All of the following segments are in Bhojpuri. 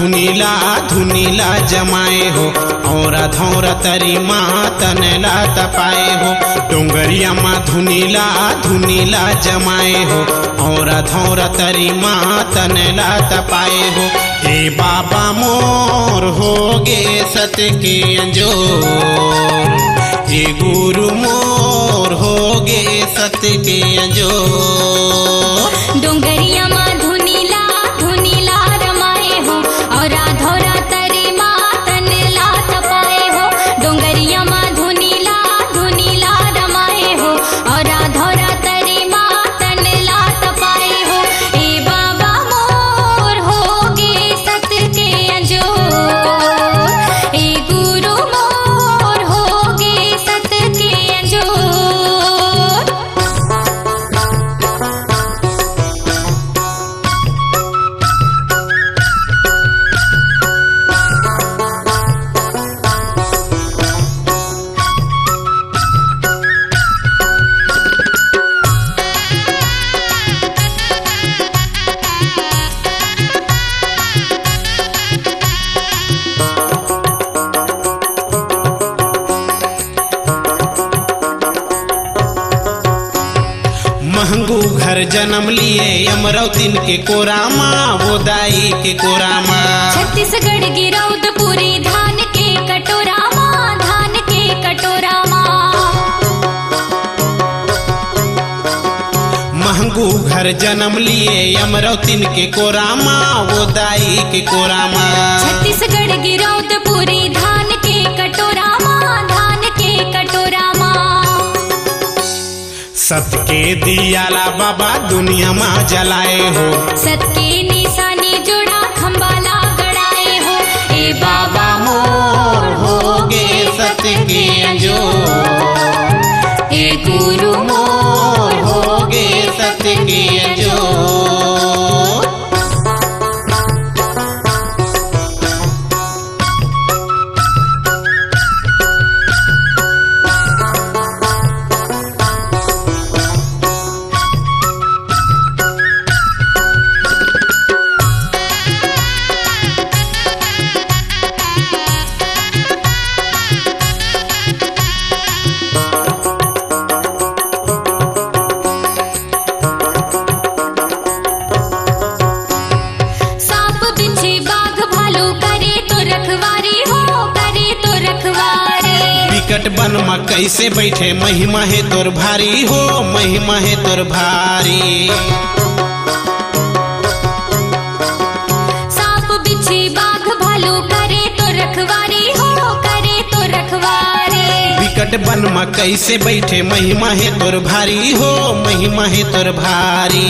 धुनीला धुनीला जमाए हो और धौरा तरी माँ तनला तपाए हो। डोंगरिया माँ धुनीला धुनीला जमाए हो और धौरा तरी माँ तनला तपाए हो। ए बाबा मोर होगे सत के अंजोर, ए गुरु मोर होगे सत के अंजोर। डोंगरिया माँ धुनीला धुनीला रमाए हो और धौरा तरी माँ तनला तपाए हो। डोंगरिया माँ धुनीला धुनीला रमाए हो और धौरा तरी माँ तनला तपाए हो। ए बाबा मोर होगे सत के अंजोर, ए गुरु मोर होगे सत के अंजोर। महंगू घर जन्म लिए अमरौतीन के कोरामा वो दाई के कोरामा। छत्तीसगढ़ गिरौदपुरी धान के कटोरा माँ, धान के कटोरा माँ। महंगू घर जन्म लिए अमरौतीन के कोरामा वो दाई के कोरामा। छत्तीसगढ़ गिरौदपुरी धान के कटोरा माँ, धान के कटोरा माँ। सत के दियाला बाबा दुनिया माँ जलाए हो। सत के निशानी जोड़ा खम्बाला गड़ाए हो। ए बाबा मोर होगे सत के अंजोर, ए गुरु मोर होगे सत के अंजोर। सांप बिच्छू बाघ भालू करे तो रखवारी हो, करे तो रखवारी। विकट वन में कैसे बैठे महिमा है तोर भारी हो, महिमा है तोर भारी। सांप बिच्छू बाघ भालू करे तो रखवारी हो, करे तो रखवारी। विकट वन में कैसे बैठे महिमा है तोर भारी हो, महिमा है तोर भारी।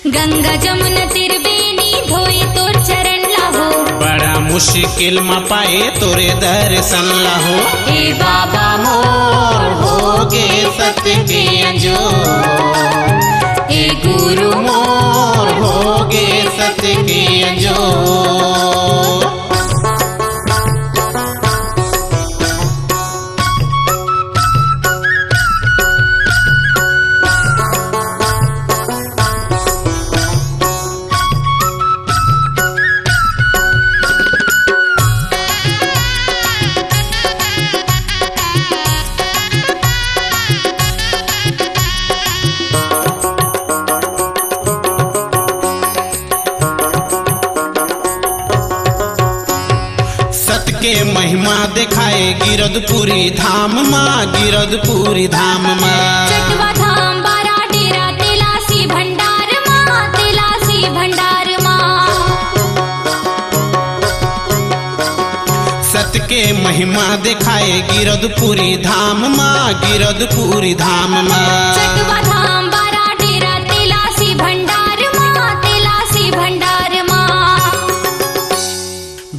गंगा जमुना त्रिवेणी धोए तोर चरण लाहो। बड़ा मुश्किल में पाए तोरे दर्शन लाहो। ए बाबा मोर होगे सत के अंजोर, ए गुरु मोर होगे सत के अंजोर। के महिमा दिखाए गिरदपुरी धाम माँ, गिरदपुरी धाम माँ। चटवा धाम बारा डेरा तेलासी भंडार माँ, तेलासी भंडार माँ। सत के महिमा दिखाए गिरदपुरी धाम माँ, गिरदपुरी धाम माँ। चटवा धाम बारा डेरा तेलासी भंडार माँ, तेलासी भंडार माँ।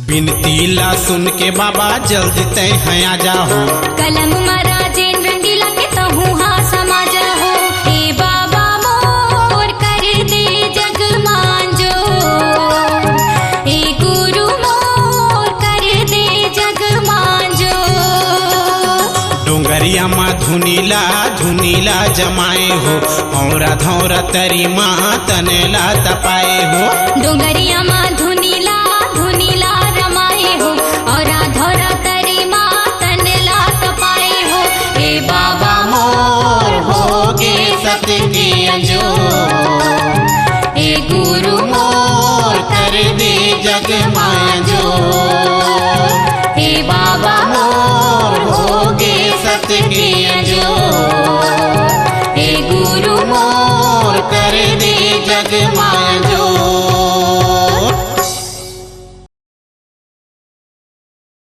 बिनती ला सुन के बाबा जल्दी तय है आ जाओ। कलम महाराजेन रंगीला के तहु हाँ समा जाओ। हे बाबा मोर कर दे जग मांजो, हे गुरु मोर कर दे जग मांजो। डोंगरिया माँ धुनीला धुनीला जमाए हो और धौरा तरी मातन ला तपाए हो डोंगरिया माँ धुनीला धुनीला रमाए हो और धौरा तरी मातन ला तपाए हो हे बाबा मोर होगे सतकी अंजो हे गुरु मोर कर दे जग मांजो हे बाबा मोर होगे सतकी अंजो हे गुरु मोर कर दे जग